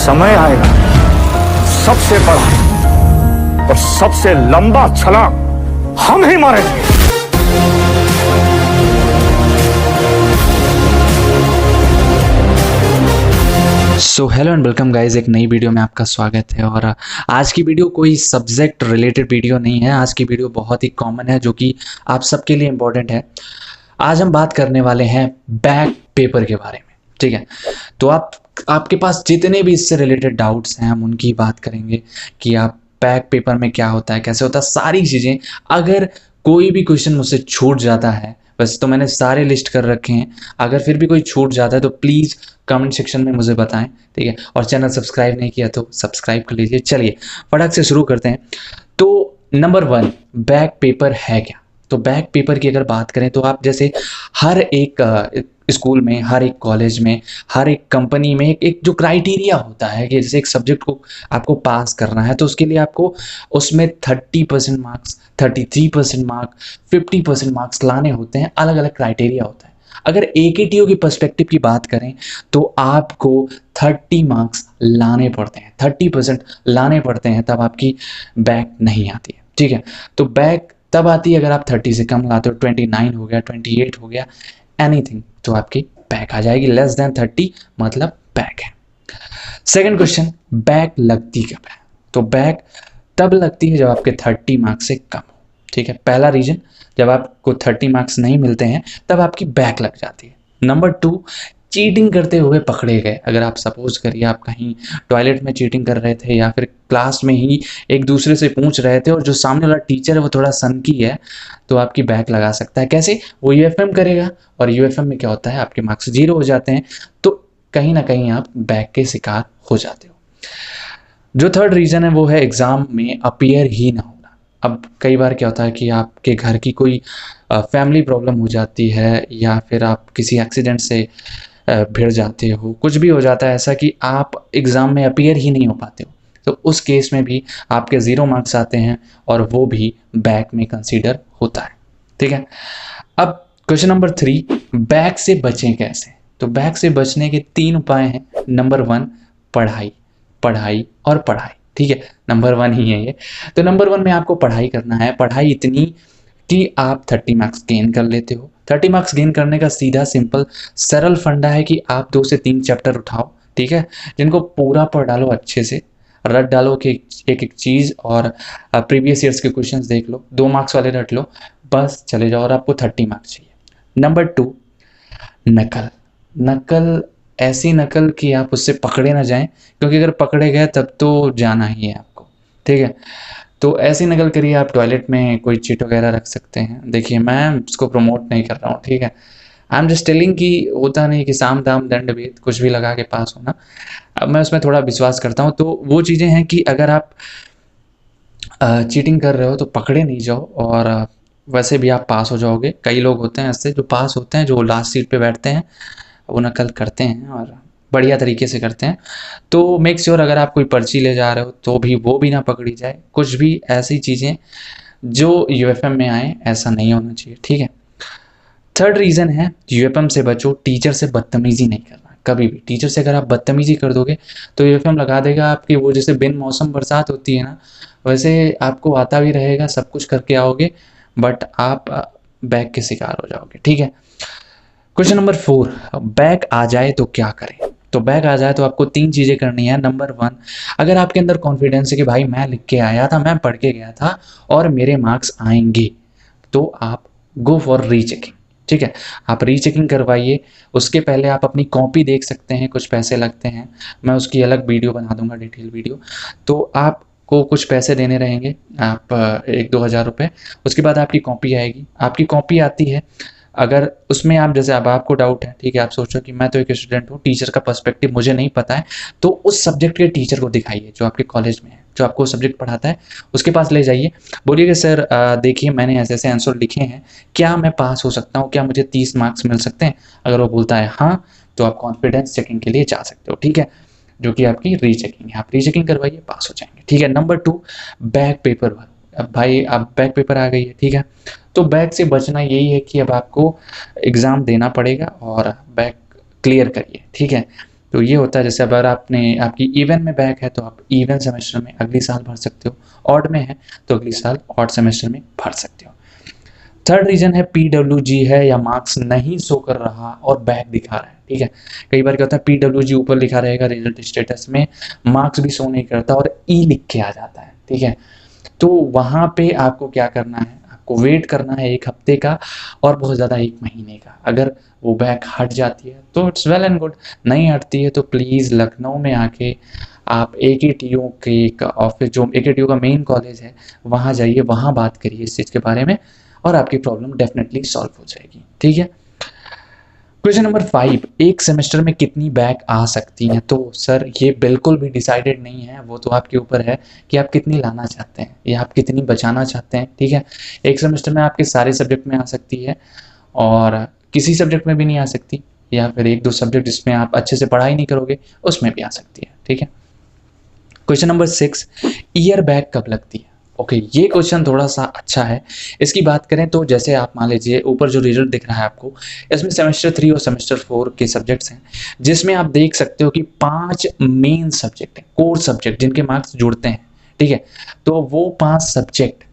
समय आएगा, सबसे बड़ा और सबसे लंबा छलांग हम ही मारेंगे। So hello and welcome guys, एक नई वीडियो में आपका स्वागत है। और आज की वीडियो कोई सब्जेक्ट रिलेटेड वीडियो नहीं है। आज की वीडियो बहुत ही कॉमन है, जो कि आप सबके लिए इम्पोर्टेंट है। आज हम बात करने वाले हैं बैक पेपर के बारे में, ठीक है। तो आपके पास जितने भी इससे रिलेटेड डाउट्स हैं, हम उनकी बात करेंगे कि आप बैक पेपर में क्या होता है, कैसे होता है, सारी चीज़ें। अगर कोई भी क्वेश्चन मुझसे छूट जाता है, वैसे तो मैंने सारे लिस्ट कर रखे हैं, अगर फिर भी कोई छूट जाता है तो प्लीज़ कमेंट सेक्शन में मुझे बताएं, ठीक है। और चैनल सब्सक्राइब नहीं किया तो सब्सक्राइब कर लीजिए। चलिए फटाक से शुरू करते हैं। तो नंबर 1, बैक पेपर है क्या। तो बैक पेपर की अगर बात करें तो आप जैसे हर एक स्कूल में, हर एक कॉलेज में, हर एक कंपनी में एक जो क्राइटेरिया होता है कि जैसे एक सब्जेक्ट को आपको पास करना है, तो उसके लिए आपको उसमें 30% मार्क्स, 33% मार्क्स, 50% मार्क्स लाने होते हैं। अलग अलग क्राइटेरिया होता है। अगर AKTO की पर्सपेक्टिव की बात करें तो आपको 30 मार्क्स लाने पड़ते हैं, 30% लाने पड़ते हैं, तब आपकी बैक नहीं आती है, ठीक है। तो बैक तब आती है अगर आप 30 से कम लाते हो, 29 हो गया, 28 हो गया, एनीथिंग, तो आपकी बैक आ जाएगी। लेस देन 30 मतलब बैक है। सेकंड क्वेश्चन, बैक लगती कब है। तो बैक तब लगती है जब आपके 30 मार्क्स से कम हो, ठीक है। पहला रीजन, जब आपको 30 मार्क्स नहीं मिलते हैं तब आपकी बैक लग जाती है। नंबर 2, चीटिंग करते हुए पकड़े गए। अगर आप सपोज करिए आप कहीं टॉयलेट में चीटिंग कर रहे थे, या फिर क्लास में ही एक दूसरे से पूछ रहे थे और जो सामने वाला टीचर है वो थोड़ा सनकी है, तो आपकी बैक लगा सकता है। कैसे? वो UFM करेगा, और UFM में क्या होता है, आपके मार्क्स 0 हो जाते हैं, तो कहीं ना कहीं आप बैक के शिकार हो जाते हो। जो थर्ड रीज़न है वो है एग्ज़ाम में अपीयर ही ना होना। अब कई बार क्या होता है कि आपके घर की कोई फैमिली प्रॉब्लम हो जाती है, या फिर आप किसी एक्सीडेंट से भिड़ जाते हो, कुछ भी हो जाता है ऐसा कि आप एग्ज़ाम में अपीयर ही नहीं हो पाते हो, तो उस केस में भी आपके 0 मार्क्स आते हैं, और वो भी बैक में कंसीडर होता है, ठीक है। अब क्वेश्चन नंबर 3, बैक से बचें कैसे। तो बैक से बचने के 3 उपाय हैं। नंबर 1, पढ़ाई, पढ़ाई और पढ़ाई, ठीक है। नंबर 1 ही है ये। तो नंबर 1 में आपको पढ़ाई करना है। पढ़ाई इतनी कि आप 30 मार्क्स गेन कर लेते हो। 30 मार्क्स गेन करने का सीधा सिंपल सरल फंडा है कि आप 2 से 3 चैप्टर उठाओ, ठीक है, जिनको पूरा पढ़ डालो, अच्छे से रट डालो कि एक एक चीज़, और प्रीवियस ईयर्स के क्वेश्चंस देख लो, 2 मार्क्स वाले रट लो, बस चले जाओ, और आपको 30 मार्क्स चाहिए। नंबर 2, नकल। नकल, ऐसी नकल कि आप उससे पकड़े ना जाएं, क्योंकि अगर पकड़े गए तब तो जाना ही है आपको, ठीक है। तो ऐसी नकल करिए, आप टॉयलेट में कोई चीट वगैरह रख सकते हैं। देखिए मैं इसको प्रमोट नहीं कर रहा हूँ, ठीक है। आई एम जस्ट टेलिंग कि होता नहीं कि साम दाम दंड भेद, कुछ भी लगा के पास होना। अब मैं उसमें थोड़ा विश्वास करता हूँ। तो वो चीज़ें हैं कि अगर आप चीटिंग कर रहे हो तो पकड़े नहीं जाओ, और वैसे भी आप पास हो जाओगे। कई लोग होते हैं ऐसे जो पास होते हैं, जो लास्ट सीट पे बैठते हैं, वो नकल करते हैं और बढ़िया तरीके से करते हैं। तो मेक श्योर अगर आप कोई पर्ची ले जा रहे हो तो भी वो भी ना पकड़ी जाए। कुछ भी ऐसी चीज़ें जो UFM में आए, ऐसा नहीं होना चाहिए, ठीक है। थर्ड रीज़न है, UFM से बचो, टीचर से बदतमीजी नहीं करना। कभी भी टीचर से अगर आप बदतमीजी कर दोगे तो UFM लगा देगा आपकी। वो जैसे बिन मौसम बरसात होती है ना, वैसे आपको आता भी रहेगा, सब कुछ करके आओगे, बट आप बैक के शिकार हो जाओगे, ठीक है। क्वेश्चन नंबर 4, बैक आ जाए तो क्या करें। तो बैक आ जाए तो आपको 3 चीज़ें करनी है। नंबर 1, अगर आपके अंदर कॉन्फिडेंस है कि भाई मैं लिख के आया था, मैं पढ़ के गया था और मेरे मार्क्स आएंगे, तो आप गो फॉर रीचेकिंग, ठीक है। आप रीचेकिंग करवाइए। उसके पहले आप अपनी कॉपी देख सकते हैं, कुछ पैसे लगते हैं, मैं उसकी अलग वीडियो बना दूंगा, डिटेल वीडियो। तो आपको कुछ पैसे देने रहेंगे, आप 1-2 हज़ार रुपये। उसके बाद आपकी कॉपी आएगी। आपकी कॉपी आती है, अगर उसमें आप जैसे अब आपको डाउट है, ठीक है, आप सोचो कि मैं तो एक स्टूडेंट हूँ, टीचर का पर्सपेक्टिव मुझे नहीं पता है, तो उस सब्जेक्ट के टीचर को दिखाइए जो आपके कॉलेज में है, जो आपको सब्जेक्ट पढ़ाता है, उसके पास ले जाइए। बोलिए कि सर देखिए मैंने ऐसे ऐसे आंसर लिखे हैं, क्या मैं पास हो सकता हूँ, क्या मुझे 30 मार्क्स मिल सकते हैं। अगर वो बोलता है हाँ, तो आप कॉन्फिडेंस चेकिंग के लिए जा सकते हो, ठीक है, जो कि आपकी रीचेकिंग है। आप रीचेकिंग करवाइए, पास हो जाएंगे, ठीक है। नंबर 2, बैक पेपर भरो। अब भाई अब बैक पेपर आ गई है, ठीक है, तो बैक से बचना यही है कि अब आपको एग्ज़ाम देना पड़ेगा और बैक क्लियर करिए, ठीक है। तो ये होता है, जैसे अगर आपकी इवन में बैक है तो आप इवन सेमेस्टर में अगली साल भर सकते हो, ऑड में है तो अगली साल ऑड सेमेस्टर में भर सकते हो। थर्ड रीजन है PWG है या मार्क्स नहीं शो कर रहा और बैक दिखा रहा है, ठीक है। कई बार क्या होता है PWG ऊपर लिखा रहेगा रिजल्ट स्टेटस में, मार्क्स भी शो नहीं करता और ई लिख के आ जाता है, ठीक है। तो वहाँ पे आपको क्या करना है, आपको वेट करना है 1 हफ्ते का और बहुत ज़्यादा 1 महीने का। अगर वो बैक हट जाती है तो इट्स वेल एंड गुड, नहीं हटती है तो प्लीज़ लखनऊ में आके आप AKTU के एक ऑफिस, जो AKTU का मेन कॉलेज है, वहाँ जाइए, वहाँ बात करिए इस चीज़ के बारे में और आपकी प्रॉब्लम डेफिनेटली सॉल्व हो जाएगी, ठीक है। क्वेश्चन नंबर 5, एक सेमेस्टर में कितनी बैक आ सकती हैं? तो सर ये बिल्कुल भी डिसाइडेड नहीं है, वो तो आपके ऊपर है कि आप कितनी लाना चाहते हैं या आप कितनी बचाना चाहते हैं, ठीक है। एक सेमेस्टर में आपके सारे सब्जेक्ट में आ सकती है और किसी सब्जेक्ट में भी नहीं आ सकती, या फिर 1-2 सब्जेक्ट जिसमें आप अच्छे से पढ़ाई नहीं करोगे उसमें भी आ सकती है, ठीक है। क्वेश्चन नंबर 6, ईयर बैक कब लगती है? ओके, ये क्वेश्चन थोड़ा सा अच्छा है। इसकी बात करें तो जैसे आप मान लीजिए ऊपर जो रिजल्ट दिख रहा है आपको, इसमें सेमेस्टर 3 और सेमेस्टर 4 के सब्जेक्ट्स हैं, जिसमें आप देख सकते हो कि 5 मेन सब्जेक्ट हैं, कोर सब्जेक्ट जिनके मार्क्स जुड़ते हैं, ठीक है। तो वो 5 सब्जेक्ट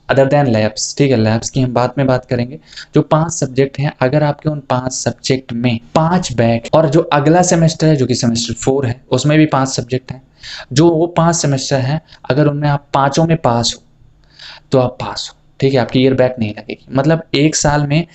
अदर देन लैब्स, ठीक है, लैब्स की हम बाद में बात करेंगे। जो 5 सब्जेक्ट हैं, अगर आपके उन 5 सब्जेक्ट में 5 बैक, और जो अगला सेमेस्टर है जो कि सेमेस्टर 4 है उसमें भी 5 सब्जेक्ट हैं, जो वो 5 सेमेस्टर हैं, अगर उनमें आप पाँचों में पास हो तो आप पास हो, ठीक है, आपकी ईयर बैक नहीं लगेगी। मतलब एक साल में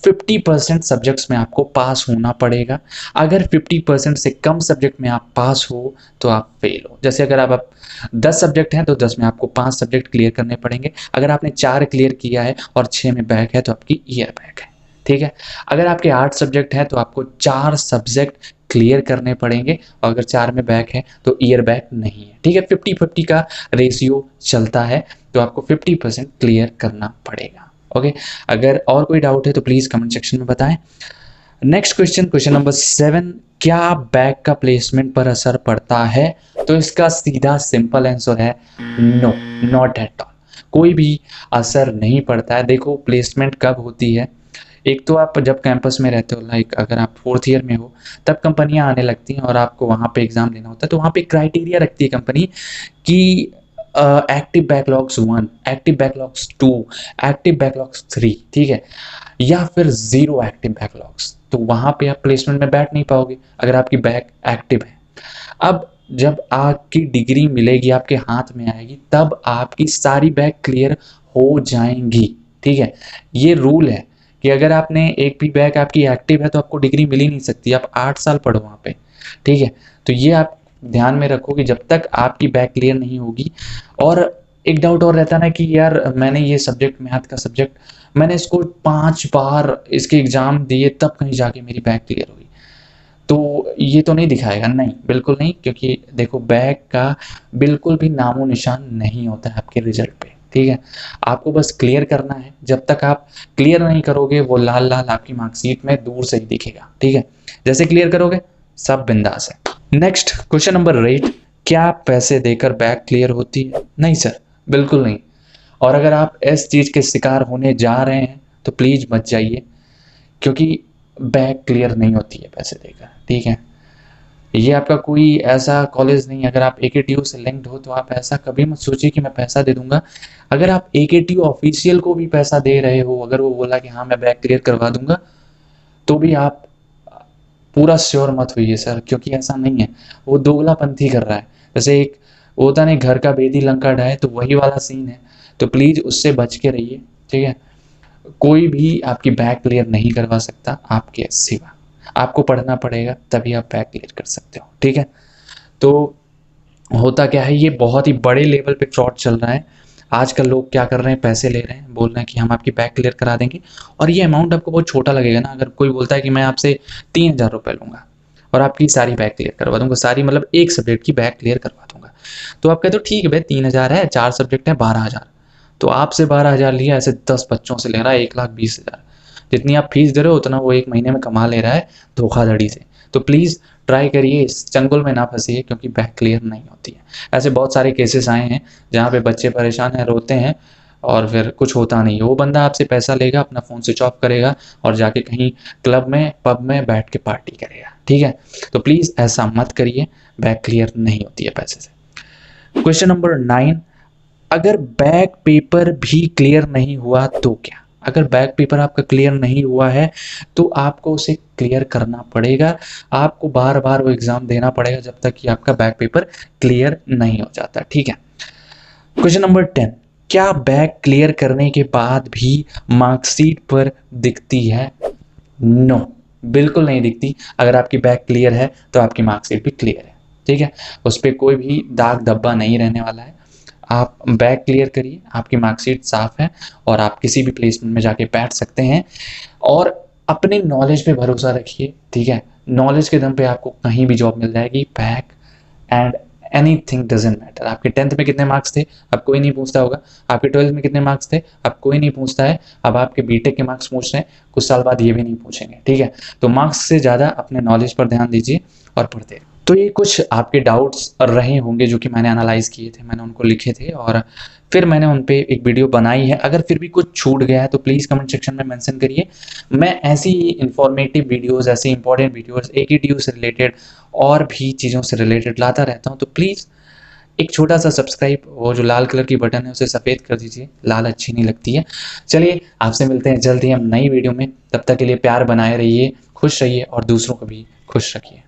50% सब्जेक्ट्स में आपको पास होना पड़ेगा। अगर 50% से कम सब्जेक्ट में आप पास हो तो आप फेल हो। जैसे अगर आप 10 सब्जेक्ट हैं तो 10 में आपको 5 सब्जेक्ट क्लियर करने पड़ेंगे। अगर आपने 4 क्लियर किया है और 6 में बैक है तो आपकी ईयर बैक है, ठीक है। अगर आपके 8 सब्जेक्ट हैं तो आपको 4 सब्जेक्ट क्लियर करने पड़ेंगे और अगर 4 में बैक है तो ईयर बैक नहीं है, ठीक है। 50-50 का रेशियो चलता है तो आपको 50% क्लियर करना पड़ेगा, ओके। अगर और कोई डाउट है तो प्लीज़ कमेंट सेक्शन में बताएं। नेक्स्ट क्वेश्चन नंबर 7, क्या बैक का प्लेसमेंट पर असर पड़ता है? तो इसका सीधा सिंपल आंसर है नो, नॉट एट ऑल। कोई भी असर नहीं पड़ता है। देखो प्लेसमेंट कब होती है, एक तो आप जब कैंपस में रहते हो, लाइक अगर आप 4th ईयर में हो तब कंपनियां आने लगती हैं और आपको वहाँ पे एग्ज़ाम देना होता है। तो वहाँ पे क्राइटेरिया रखती है कंपनी कि active backlogs 1, active backlogs 2, active backlogs 3, ठीक है, या फिर 0 एक्टिव बैकलॉग्स। तो वहाँ पे आप प्लेसमेंट में बैठ नहीं पाओगे अगर आपकी बैक एक्टिव है। अब जब आपकी डिग्री मिलेगी, आपके हाथ में आएगी, तब आपकी सारी बैक क्लियर हो जाएंगी, ठीक है। ये रूल है कि अगर आपने एक भी बैक आपकी एक्टिव है तो आपको डिग्री मिल ही नहीं सकती, आप 8 साल पढ़ो वहाँ पे, ठीक है। तो ये आप ध्यान में रखो कि जब तक आपकी बैक क्लियर नहीं होगी। और एक डाउट और रहता ना कि यार मैंने ये सब्जेक्ट, मैथ का सब्जेक्ट, मैंने इसको 5 बार इसके एग्ज़ाम दिए तब कहीं जाके मेरी बैक क्लियर हुई। तो ये तो नहीं दिखाएगा, नहीं, बिल्कुल नहीं, क्योंकि देखो बैक का बिल्कुल भी नामो निशान नहीं होता है आपके रिजल्ट पे, ठीक है। आपको बस क्लियर करना है। जब तक आप क्लियर नहीं करोगे वो लाल लाल आपकी मार्कशीट में दूर से ही दिखेगा, ठीक है। जैसे क्लियर करोगे सब बिंदास है। नेक्स्ट क्वेश्चन नंबर 8, क्या पैसे देकर बैक क्लियर होती है? नहीं सर, बिल्कुल नहीं। और अगर आप इस चीज़ के शिकार होने जा रहे हैं तो प्लीज़ मत जाइए, क्योंकि बैक क्लियर नहीं होती है पैसे देकर, ठीक है। ये आपका कोई ऐसा कॉलेज नहीं, अगर आप AKTU से लिंक्ड हो तो आप ऐसा कभी मत सोचिए कि मैं पैसा दे दूंगा। अगर आप AKTU ऑफिशियल को भी पैसा दे रहे हो, अगर वो बोला कि हाँ मैं बैक क्लियर करवा दूंगा, तो भी आप पूरा श्योर मत होइए सर, क्योंकि ऐसा नहीं है। वो दोगलापंथी कर रहा है। जैसे एक होता नहीं, घर का बेदी लंका ढाए, तो वही वाला सीन है। तो प्लीज़ उससे बच के रहिए, ठीक है। कोई भी आपकी बैक क्लियर नहीं करवा सकता आपके सिवा। आपको पढ़ना पड़ेगा तभी आप बैक क्लियर कर सकते हो, ठीक है। तो होता क्या है, ये बहुत ही बड़े लेवल पे फ्रॉड चल रहा है। आजकल लोग क्या कर रहे हैं, पैसे ले रहे हैं, बोल रहे हैं कि हम आपकी बैक क्लियर करा देंगे, और ये अमाउंट आपको बहुत छोटा लगेगा ना। अगर कोई बोलता है कि मैं आपसे 3000 रुपये लूँगा और आपकी सारी बैक क्लियर करवा दूंगा, सारी मतलब एक सब्जेक्ट की बैक क्लियर करवा दूंगा, तो आप कहते हो ठीक है भाई 3000 है, 4 सब्जेक्ट है, 12000। तो आपसे 12000 लिया, ऐसे 10 बच्चों से ले रहा है 1,20,000। जितनी आप फीस दे रहे हो उतना वो एक महीने में कमा ले रहा है धोखाधड़ी से। तो प्लीज़ ट्राई करिए, इस चंगुल में ना फंसिए, क्योंकि बैक क्लियर नहीं होती है। ऐसे बहुत सारे केसेस आए हैं जहाँ पे बच्चे परेशान हैं, रोते हैं, और फिर कुछ होता नहीं है। वो बंदा आपसे पैसा लेगा, अपना फ़ोन स्विच ऑफ करेगा और जाके कहीं क्लब में, पब में बैठ के पार्टी करेगा। ठीक है, तो प्लीज़ ऐसा मत करिए, बैक क्लियर नहीं होती है पैसे से। क्वेश्चन नंबर 9, अगर बैक पेपर भी क्लियर नहीं हुआ तो क्या? अगर बैक पेपर आपका क्लियर नहीं हुआ है तो आपको उसे क्लियर करना पड़ेगा, आपको बार बार वो एग्ज़ाम देना पड़ेगा जब तक कि आपका बैक पेपर क्लियर नहीं हो जाता। ठीक है। क्वेश्चन नंबर 10, क्या बैक क्लियर करने के बाद भी मार्कशीट पर दिखती है? नो, बिल्कुल नहीं दिखती। अगर आपकी बैक क्लियर है तो आपकी मार्कशीट भी क्लियर है। ठीक है, उस पर कोई भी दाग धब्बा नहीं रहने वाला है। आप बैक क्लियर करिए, आपकी मार्कशीट साफ है और आप किसी भी प्लेसमेंट में जाके बैठ सकते हैं। और अपने नॉलेज पे भरोसा रखिए। ठीक है, नॉलेज के दम पे आपको कहीं भी जॉब मिल जाएगी। Back and anything doesn't matter. आपके 10th में कितने मार्क्स थे अब कोई नहीं पूछता होगा, आपके 12th में कितने मार्क्स थे अब कोई नहीं पूछता है, अब आपके बीटेक के मार्क्स पूछ रहे हैं, कुछ साल बाद ये भी नहीं पूछेंगे। ठीक है, तो मार्क्स से ज़्यादा अपने नॉलेज पर ध्यान दीजिए और पढ़ते रहिए। तो ये कुछ आपके डाउट्स रहे होंगे जो कि मैंने एनालाइज किए थे, मैंने उनको लिखे थे और फिर मैंने उन पे एक वीडियो बनाई है। अगर फिर भी कुछ छूट गया है तो प्लीज़ कमेंट सेक्शन में मेंशन करिए। मैं ऐसी इंफॉर्मेटिव वीडियोस, ऐसी इंपॉर्टेंट वीडियोस AKTU से रिलेटेड और भी चीज़ों से रिलेटेड लाता रहता हूँ। तो प्लीज़ एक छोटा सा सब्सक्राइब, वो जो लाल कलर की बटन है उसे सफ़ेद कर दीजिए, लाल अच्छी नहीं लगती है। चलिए, आपसे मिलते हैं जल्द ही हम नई वीडियो में। तब तक के लिए प्यार बनाए रहिए, खुश रहिए और दूसरों को भी खुश रखिए।